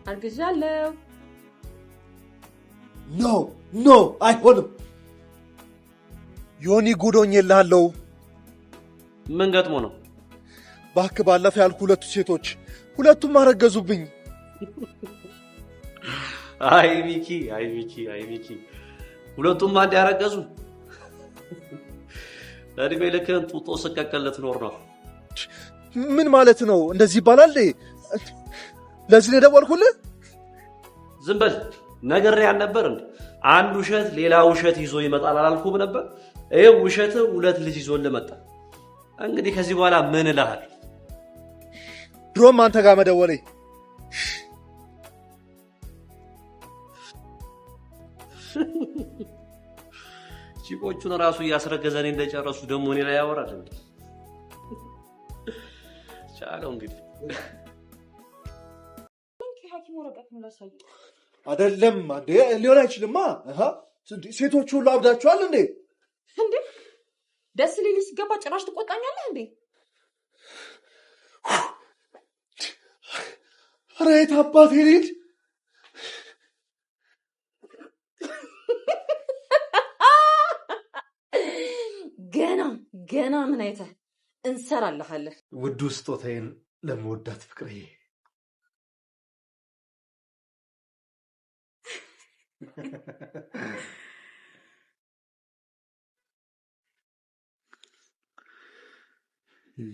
አርግዣለሁ። ኖ አይሆንም። ዮኒ ጉዶኝልሃለሁ። ምን ገጥሞ ነው? ባክ ባለፈ ያልኩ ሁለቱ ሴቶች ሁለቱም አረገዙብኝ። አይ ሚኪ ሁለቱም አንድ ያረገዙ። እድሜ ልክህን ጡጦ ስቀቀለት ኖር ነው። ምን ማለት ነው? እንደዚህ ይባላል? ለዚህ ነው የደወልኩልህ። ዝም በል ነግሬህ አልነበር እንዴ? አንድ ውሸት ሌላ ውሸት ይዞ ይመጣል አላልኩም ነበር? ይሄው ውሸት ሁለት ልጅ ይዞልህ መጣ። እንግዲህ ከዚህ በኋላ ምን እልሃለሁ? ድሮም አንተ ጋር መደወሌ ቺቆቹን ራሱ እያስረገዘን እንደጨረሱ ደግሞ እኔ ላይ ያወራል እንዴ? ቻለው እንግዲህ ሐኪም ወረቀት ላሳይ አይደለም እንዴ? ሊሆን አይችልማ። ሴቶቹ ሁሉ አብዳቸዋል እንዴ? ደስ ሊል ሲገባ ጭራሽ ትቆጣኛለህ እንዴ? ኧረ የት አባቴ ልሂድ? ገና ምን አይተህ እንሰራለሃለን። ውዱ ስጦታዬን ለመወዳት ፍቅሬ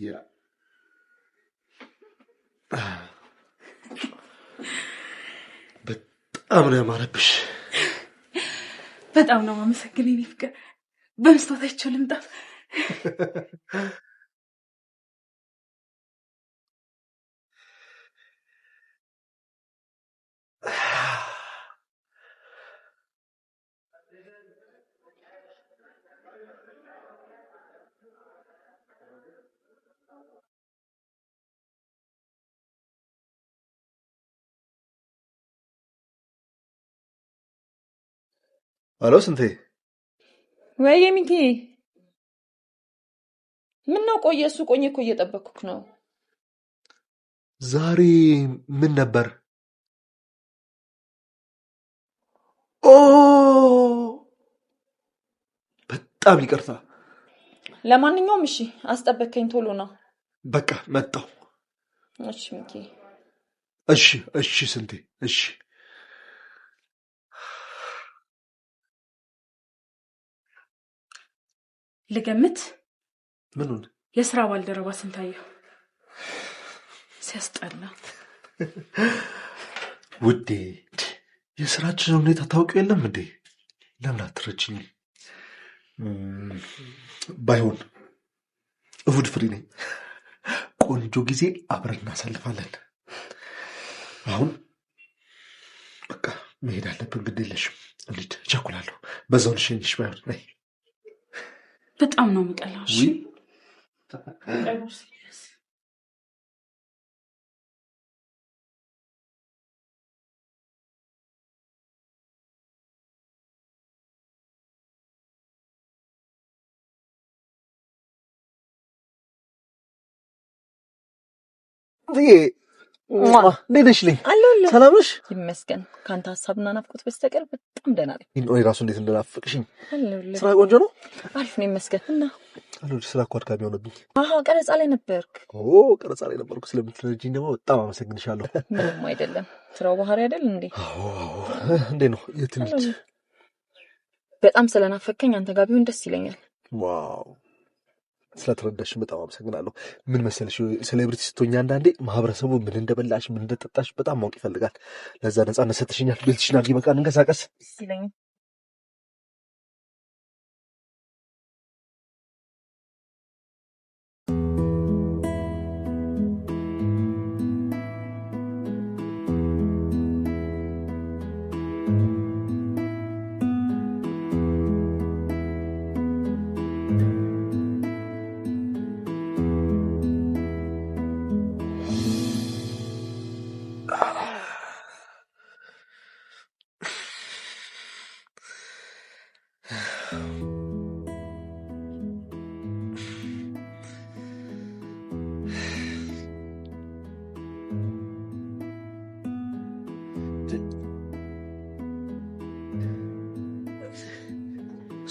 ያ በጣም ነው ያማረብሽ። በጣም ነው የማመሰግነው የኔ ፍቅር። በመስታወታቸው ልምጣ። አሎ ስንቴ? ወይ ሚኪ ምን ነው ቆየ? እሱ ቆየ እኮ እየጠበቅኩክ ነው። ዛሬ ምን ነበር? በጣም ይቅርታ። ለማንኛውም እሺ አስጠበከኝ፣ ቶሎ ነው። በቃ መጣሁ። እሺ ሚኪ። እሺ ስንቴ። እሺ ልገምት። ምኑን? የሥራ ባልደረባ ስንታየው። ሲያስጠላ። ውዴ የሥራችን ሁኔታ ታውቂው የለም እንዴ? ለምን አትረጅኝ? ባይሆን እሁድ ፍሪ ነኝ። ቆንጆ ጊዜ አብረን እናሳልፋለን። አሁን በቃ መሄድ አለብን። ግድ የለሽም እንሂድ። እቸኩላለሁ። በዛው ልሸኝሽ። ባይሆን ነይ። በጣም ነው የምጠላው። እሺ እንዴት ነሽ? ሰላም ነሽ? ይመስገን። ከአንተ ሀሳብና ናፍቆት በስተቀር በጣም ደህና ነኝ። እኔ ራሱ እንዴት እንደናፈቅሽኝ። ስራ ቆንጆ ነው? አሪፍ ነው ይመስገን። እና ስራ እኮ አድካሚ ሆነብኝ። ቀረጻ ላይ ነበርክ? ቀረጻ ላይ ነበርኩ። ስለምትረጂኝ ደግሞ በጣም አመሰግንሻለሁ። ምንም አይደለም። ስራው ባህሪ አይደል እንዴ? እንዴት ነው የትንሽ? በጣም ስለናፈቀኝ አንተ ጋር ቢሆን ደስ ይለኛል። ዋው ስለተረዳሽ በጣም አመሰግናለሁ። ምን መሰለሽ ሴሌብሪቲ ስትሆኝ አንዳንዴ ማህበረሰቡ ምን እንደበላሽ ምን እንደጠጣሽ በጣም ማወቅ ይፈልጋል። ለዛ ነፃነት ሰጥሽኛል። ቤትሽን አድርጊ። በቃ እንንቀሳቀስ። ደስ ይለኛል።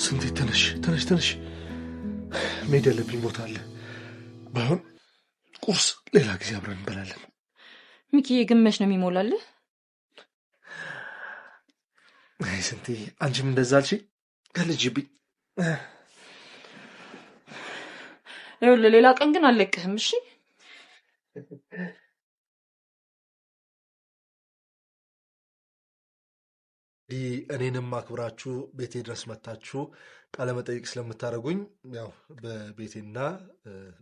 ስንቴ ተነሽ መሄድ ያለብኝ ቦታ አለ። ባይሆን ቁርስ ሌላ ጊዜ አብረን እንበላለን። ሚኪዬ ግን መች ነው የሚሞላልህ? አይ ስንቴ አንቺም እንደዛ አልሽ ከልጅብኝ። ይኸውልህ ሌላ ቀን ግን አልለቅህም እሺ? እኔንም አክብራችሁ ቤቴ ድረስ መታችሁ ቃለመጠይቅ ስለምታደርጉኝ ያው በቤቴና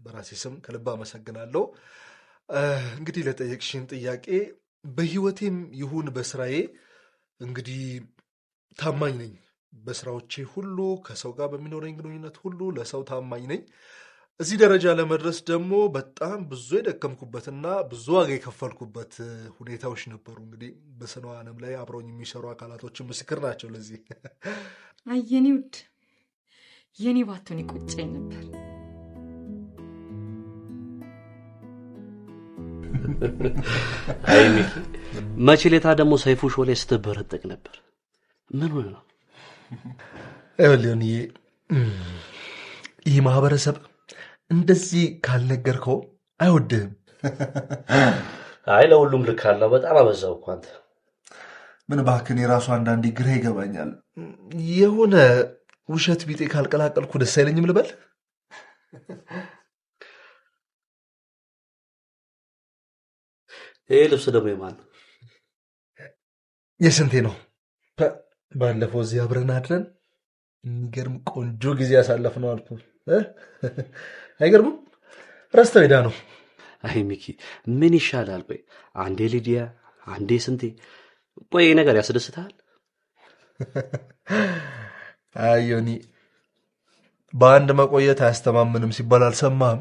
በራሴ ስም ከልብ አመሰግናለሁ። እንግዲህ ለጠየቅሽን ጥያቄ በህይወቴም ይሁን በስራዬ እንግዲህ ታማኝ ነኝ። በስራዎቼ ሁሉ ከሰው ጋር በሚኖረኝ ግንኙነት ሁሉ ለሰው ታማኝ ነኝ። እዚህ ደረጃ ለመድረስ ደግሞ በጣም ብዙ የደከምኩበትና ብዙ ዋጋ የከፈልኩበት ሁኔታዎች ነበሩ። እንግዲህ በስነው ዓለም ላይ አብረውኝ የሚሰሩ አካላቶችን ምስክር ናቸው ለዚህ። አይ የኔ ውድ የኔ ባትሆን ይቆጨኝ ነበር። አይ ሚኪ መቼ ለታ ደግሞ ሰይፉ ሾው ላይ ስትበረጠቅ ነበር። ምን ሆነ ነው? ይህ ማህበረሰብ እንደዚህ ካልነገርከው አይወድህም። አይ ለሁሉም ልክ አለው። በጣም አበዛው እኮ አንተ። ምን እባክህ የራሱ አንዳንዴ ግራ ይገባኛል። የሆነ ውሸት ቢጤ ካልቀላቀልኩ ደስ አይለኝም ልበል። ይሄ ልብስ ደግሞ የማን ነው? የስንቴ ነው? ባለፈው እዚህ አብረን አድረን የሚገርም ቆንጆ ጊዜ ያሳለፍነው አልኩ። አይገርምም? ረስተው ሄዳ ነው። አይ ሚኪ ምን ይሻላል? ቆይ አንዴ ሊዲያ አንዴ ስንቴ። ቆይ ነገር ያስደስታል? አይ ዮኒ በአንድ መቆየት አያስተማምንም ሲባል አልሰማህም?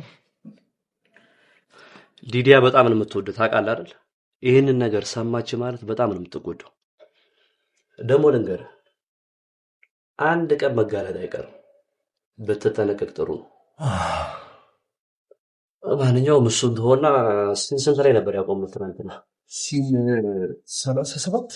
ሊዲያ በጣም ነው የምትወደው ታውቃለህ አይደል? ይሄንን ነገር ሰማች ማለት በጣም ነው የምትጎዳው። ደግሞ ልንገርህ አንድ ቀን መጋለጥ አይቀርም። ብትጠነቀቅ ጥሩ ነው። ማንኛውም እሱ እንደሆነ ስንት ላይ ነበር ያቆምነው ትናንትና? 37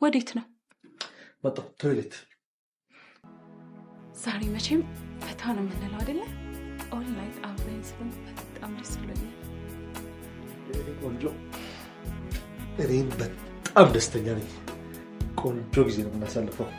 ወዴት ነው? መጣሁ ቶይሌት። ዛሬ መቼም ፈታ ነው የምንለው አይደለ? ኦል ናይት አብረን ስለሆነ በጣም ደስ ብሎኛል። ቆንጆ እኔም በጣም ደስተኛ ነኝ። ቆንጆ ጊዜ ነው የምናሳልፈው።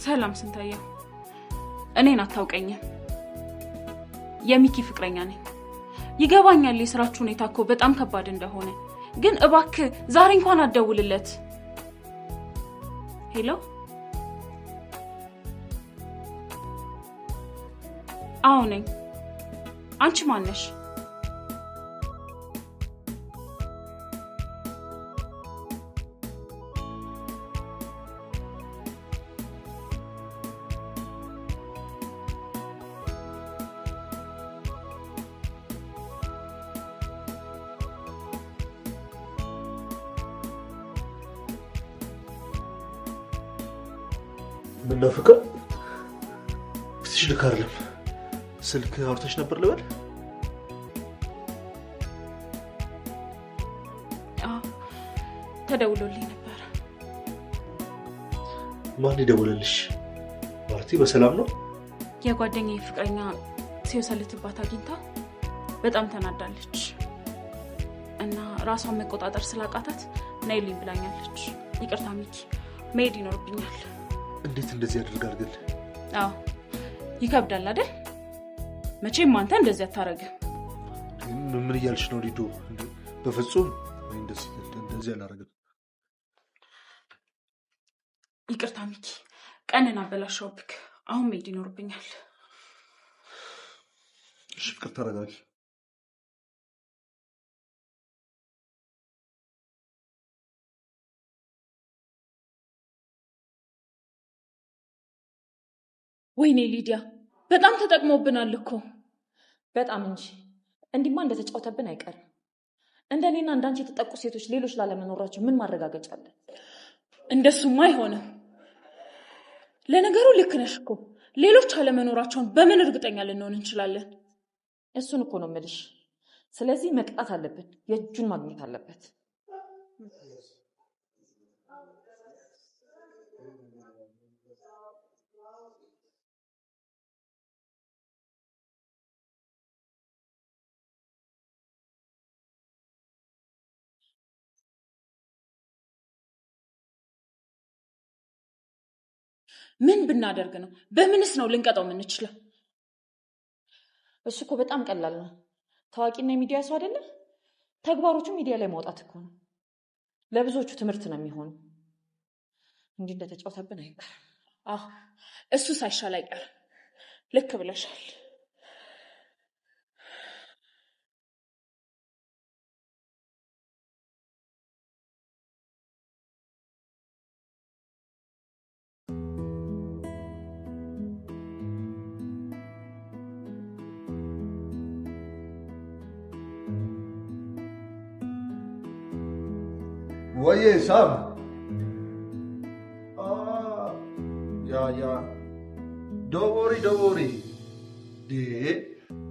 ሰላም ስንታየው፣ እኔን አታውቀኝም። የሚኪ ፍቅረኛ ነኝ። ይገባኛል የስራችሁ ሁኔታ እኮ በጣም ከባድ እንደሆነ፣ ግን እባክህ ዛሬ እንኳን አትደውልለት። ሄሎ፣ አዎ ነኝ። አንቺ ማን ነሽ? ምነው ፍቅር ፊትሽ ልክ አይደለም። ስልክ አውርተሽ ነበር ልበል? አዎ ተደውሎልኝ ነበር። ማን ይደውልልሽ? ማርቲ በሰላም ነው? የጓደኛዬ ፍቅረኛ ሲወሰልትባት አግኝታ በጣም ተናዳለች እና ራሷን መቆጣጠር ስላቃታት ነይልኝ ብላኛለች። ይቅርታ ሚኪ መሄድ ይኖርብኛል። እንዴት እንደዚህ ያደርጋል ግን? አዎ ይከብዳል አይደል? መቼም አንተ እንደዚህ አታረግም። ምን እያልሽ ነው ሊዱ? በፍጹም እንደዚህ አላደርግም። ይቅርታ ሚኪ፣ ቀንን አበላሸውብክ። አሁን መሄድ ይኖርብኛል። እሺ ፍቅር ተረጋጊ። ወይኔ ሊዲያ፣ በጣም ተጠቅሞብናል እኮ። በጣም እንጂ እንዲማ እንደተጫወተብን አይቀርም። እንደኔና እንዳንቺ የተጠቁ ሴቶች ሌሎች ላለመኖራቸው ምን ማረጋገጫ አለ? እንደሱማ አይሆንም። ለነገሩ ልክ ነሽ እኮ። ሌሎች አለመኖራቸውን በምን እርግጠኛ ልንሆን እንችላለን? እሱን እኮ ነው የምልሽ። ስለዚህ መቅጣት አለብን። የእጁን ማግኘት አለበት። ምን ብናደርግ ነው? በምንስ ነው ልንቀጣው የምንችለው? እሱ እኮ በጣም ቀላል ነው። ታዋቂና የሚዲያ ሰው አይደለ? ተግባሮቹ ሚዲያ ላይ ማውጣት እኮ ነው። ለብዙዎቹ ትምህርት ነው የሚሆኑ። እንዲህ እንደተጫወተብን አይቀርም። አዎ እሱ ሳይሻል አይቀርም። ልክ ብለሻል። ወዬ ሳም ያ ዶቦሪ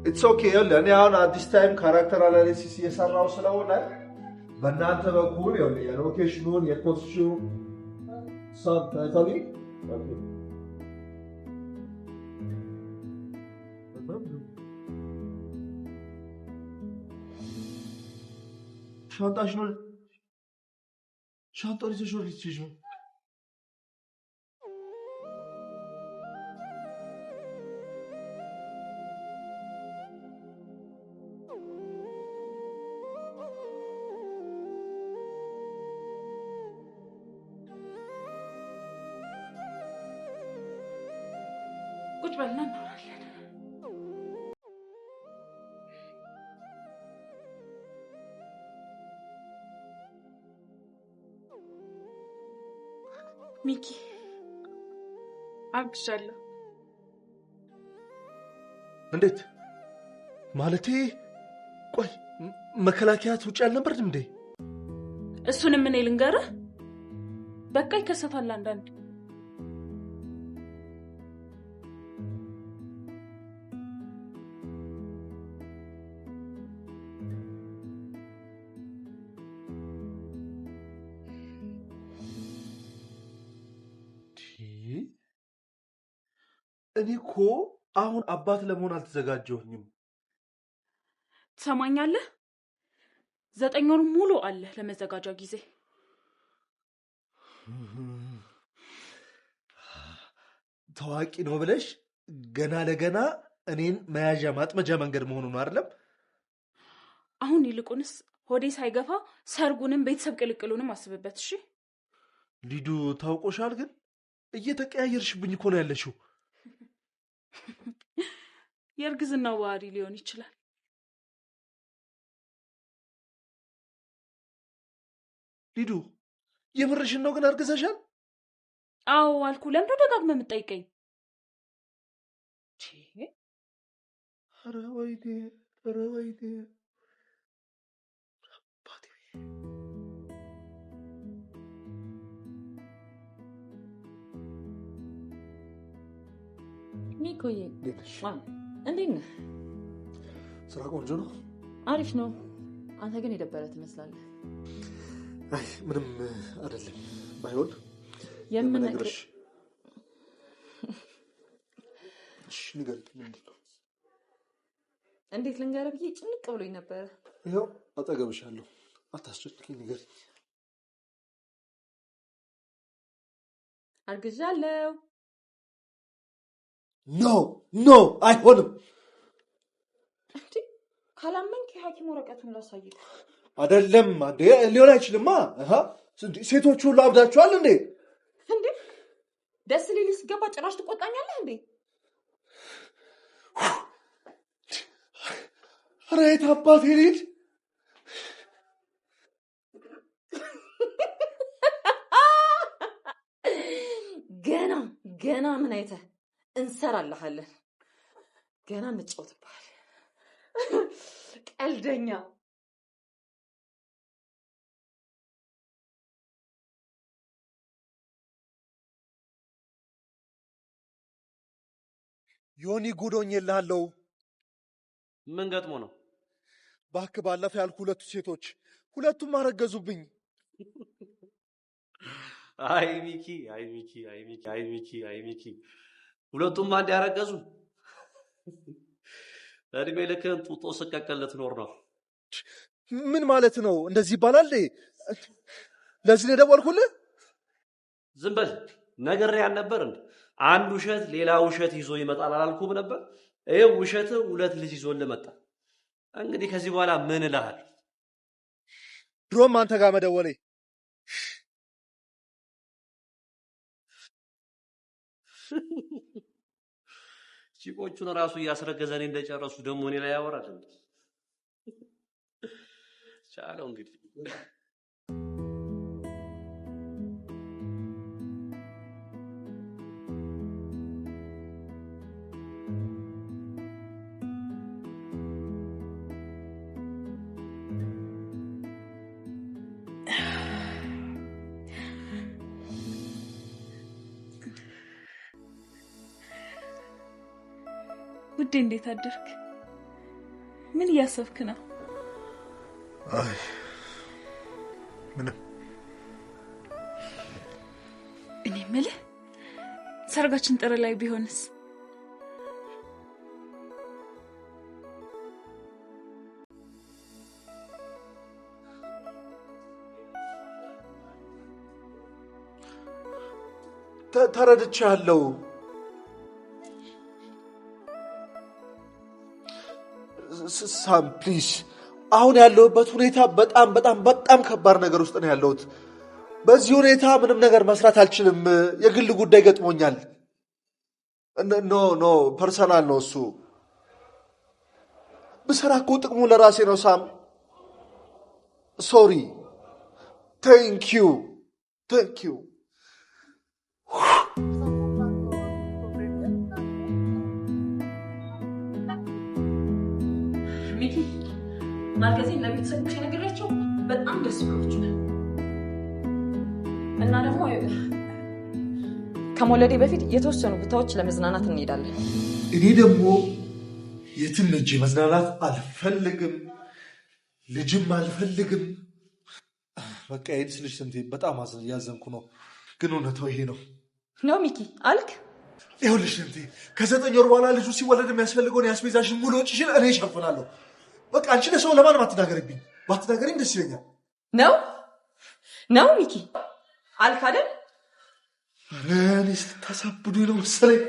ኢትስ ኦኬ። እኔ አሁን አዲስ ታይም ካራክተር አናሊሲስ እየሰራው ስለሆነ በእናንተ በኩል የሎኬሽኑን የኮስቹም ሳብ ታይታሊ ሻንጣውን ይዘሽ ወደ ልትሄጂ ነው? ቁጭ በልና እናወራለን። ሚኪ አርግዣለሁ። እንዴት ማለቴ? ቆይ መከላከያ ውጭ አልነበርም እንዴ? እሱንም እኔ ልንገርህ። በቃ ይከሰታል አንዳንዴ። እኔ እኮ አሁን አባት ለመሆን አልተዘጋጀሁኝም። ትሰማኛለህ? 9 ወር ሙሉ አለ ለመዘጋጃ ጊዜ። ታዋቂ ነው ብለሽ ገና ለገና እኔን መያዣ ማጥመጃ መንገድ መሆኑ ነው አይደለም? አሁን ይልቁንስ ሆዴ ሳይገፋ ሰርጉንም ቤተሰብ ቅልቅሉንም አስብበት። እሺ ሊዱ፣ ታውቆሻል ግን እየተቀያየርሽብኝ እኮ ነው ያለሽው። የእርግዝናው ባህሪ ሊሆን ይችላል። ሊዱ፣ የምርሽን ነው ግን አርግዘሻል? አዎ አልኩ። ለምን ደጋግመህ የምትጠይቀኝ? ኧረ ወይኔ፣ ኧረ ወይኔ። ሚኮዬ እንዴት ነህ? ስራ ቆንጆ ነው? አሪፍ ነው። አንተ ግን የደበረ ትመስላለህ። አይ ምንም አይደለም። ባይሆን የምነግርሽ እሺ ንገሪኝ። ምንድን ነው? እንዴት ልንገርህ ብዬ ጭንቅ ብሎኝ ነበረ። ይኸው አጠገብሻለሁ። አታስጨንቂኝ፣ ንገሪኝ። አርግዣለሁ። ኖ አይሆንም። ካላመንክ የሐኪም ወረቀቱን ላሳይህ። አይደለም እንዴ? ሊሆን አይችልማ። ሴቶቹ ሁሉ አብዳችኋል እንዴ? እንዴ ደስ ሊል ሲገባ ጭራሽ ትቆጣኛለህ እንዴ? ኧረ የት አባቴ ልሂድ? ገና ምን አይተህ እንሰራልሃለን። ገና እንጫወትብሃል። ቀልደኛ ዮኒ ጉዶኝልሃለሁ። ምን ገጥሞ ነው? እባክህ ባለፈው ያልኩ ሁለቱ ሴቶች ሁለቱም አረገዙብኝ። አይ ሚኪ ሁለቱም አንድ ያረገዙ። እድሜ ልክህን ጡጦ ስቀቀል ትኖር ነው። ምን ማለት ነው? እንደዚህ ይባላል? ለዚህ ነው የደወልኩልህ። ዝም በል ነግሬህ አልነበር እንዴ? አንድ ውሸት ሌላ ውሸት ይዞ ይመጣል አላልኩም ነበር? ይሄው ውሸት ሁለት ልጅ ይዞልህ መጣ። እንግዲህ ከዚህ በኋላ ምን እልሃለሁ? ድሮም አንተ ጋር መደወሌ ቺቆቹን ራሱ እያስረገዘን እንደጨረሱ ደግሞ እኔ ላይ ያወራል እንዴ? ቻለው እንግዲህ ውዴ እንዴት አደርክ? ምን እያሰብክ ነው? አይ ምንም። እኔ የምልህ ሰርጋችን ጥር ላይ ቢሆንስ? ተረድቻለሁ። ሳም ፕሊዝ፣ አሁን ያለሁበት ሁኔታ በጣም ከባድ ነገር ውስጥ ነው ያለሁት። በዚህ ሁኔታ ምንም ነገር መስራት አልችልም። የግል ጉዳይ ገጥሞኛል። ኖ ፐርሰናል ነው እሱ። ብሰራ እኮ ጥቅሙ ለራሴ ነው ሳም። ሶሪ። ቴንኪዩ። ሚኪ ማርገዜን ለቤተሰቦች የነገራቸው በጣም ደስ ብሎኛል። እና ደግሞ ከመውለዴ በፊት የተወሰኑ ቦታዎች ለመዝናናት እንሄዳለን። እኔ ደግሞ የትም ሂጄ መዝናናት አልፈልግም፣ ልጅም አልፈልግም። በቃ ይሄን ስልሽ ስንቴ በጣም እያዘንኩ ነው፣ ግን እውነታው ይሄ ነው። ሚኪ አልክ? ይኸውልሽ ስንቴ ከ9 ወር በኋላ ልጁ ሲወለድ የሚያስፈልገውን የአስቤዛሽን ሙሉ ወጪሽን እኔ እሸፍናለሁ። በቃ አንቺ ለሰው ለማንም አትናገርብኝ። ባትናገሪኝ ደስ ይለኛል። ነው ሚኪ አልክ አይደል? ኧረ እኔ ስታሳብዱኝ ነው መሰለኝ።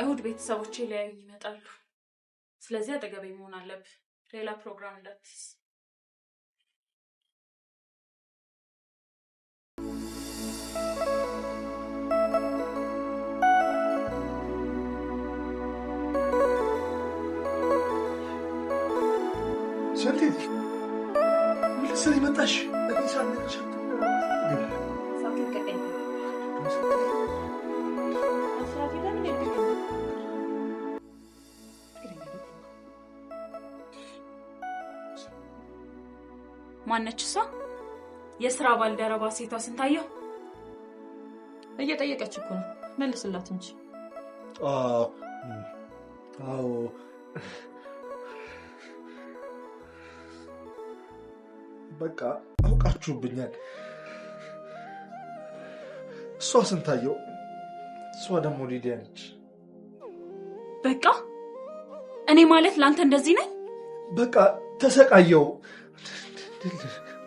እሁድ ቤተሰቦቼ ሊያዩኝ ይመጣሉ። ስለዚህ አጠገቤ መሆን አለብህ። ሌላ ፕሮግራም እንዳትይዝ። ስንቴት ምን ስለ መጣሽ? ማነች እሷ? የስራ ባልደረባ ሴቷ ስንታየው? እየጠየቀች እኮ ነው፣ መልስላት እንጂ። አዎ በቃ አውቃችሁብኛል። እሷ ስንታየው፣ እሷ ደግሞ ሊዲያ ነች። በቃ እኔ ማለት ለአንተ እንደዚህ ነኝ? በቃ ተሰቃየው።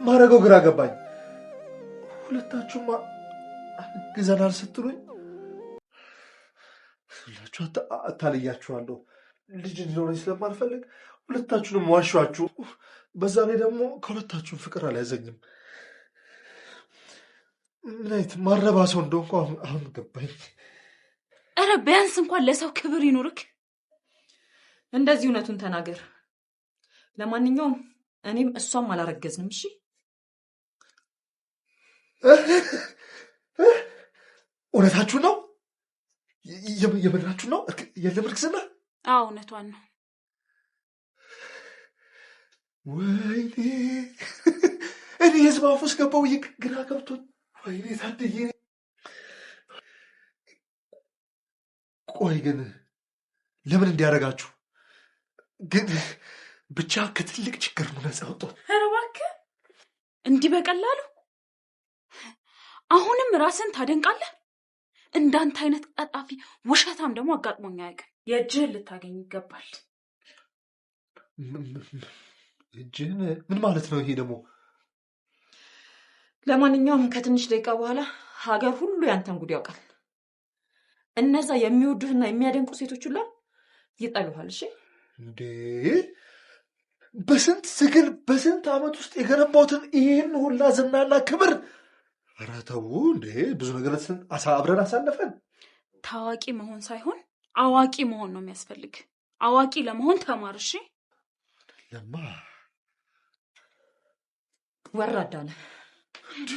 ማረገው ግራ ገባኝ። ሁለታችሁማ ግዘናል ስትሉኝ ሁላችሁ አታልያችኋለሁ። ልጅ እንዲኖረኝ ስለማልፈልግ ሁለታችሁንም ዋሿችሁ። በዛ ላይ ደግሞ ከሁለታችሁም ፍቅር አልያዘኝም። ምን አይነት ማረባ ሰው እንደሆንኩ አሁን ገባኝ። ኧረ ቢያንስ እንኳን ለሰው ክብር ይኑርክ። እንደዚህ እውነቱን ተናገር። ለማንኛውም እኔም እሷም አላረገዝንም። እሺ እውነታችሁ ነው? የምድራችሁ ነው? የለም እርግዝና? አዎ እውነቷን ነው። ወይኔ እኔ የህዝብ አፍ ውስጥ ገባው ግራ ገብቶኝ። ወይኔ ታድዬ። ቆይ ግን ለምን እንዲያደርጋችሁ? ግን ብቻ ከትልቅ ችግር ነው ነፃ ወጣሁ። ኧረ እባክህ እንዲህ በቀላሉ? አሁንም ራስን ታደንቃለህ? እንዳንተ አይነት ቀጣፊ ውሸታም ደግሞ አጋጥሞኝ አያውቅም። የእጅህን ልታገኝ ይገባል። እጅህን? ምን ማለት ነው ይሄ ደግሞ? ለማንኛውም ከትንሽ ደቂቃ በኋላ ሀገር ሁሉ ያንተን ጉድ ያውቃል። እነዛ የሚወዱህና የሚያደንቁ ሴቶች ሁላ ይጠሉሃል። እሺ እንዴ በስንት ትግል በስንት ዓመት ውስጥ የገነባሁትን ይሄን ሁላ ዝናና ክብር! ኧረ ተው እንዴ! ብዙ ነገር አብረን አሳለፈን። ታዋቂ መሆን ሳይሆን አዋቂ መሆን ነው የሚያስፈልግ። አዋቂ ለመሆን ተማር። እሺ ለማ ወራዳ ነህ እንዴ!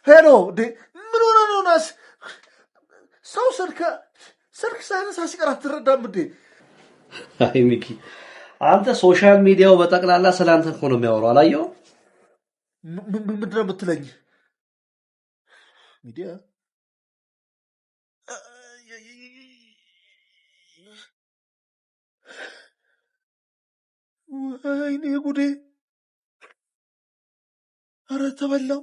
ሄሎ ምን ሆነ ነው? ናስ ሰው ስልክ ሳይነሳ ሲቀር አትረዳም እንዴ? አይ ሚኪ፣ አንተ ሶሻል ሚዲያው በጠቅላላ ስለ አንተ እኮ ነው የሚያወራው። አላየው? ምንድን ነው የምትለኝ? ሚዲያ? ወይኔ ጉዴ! ኧረ ተበላው።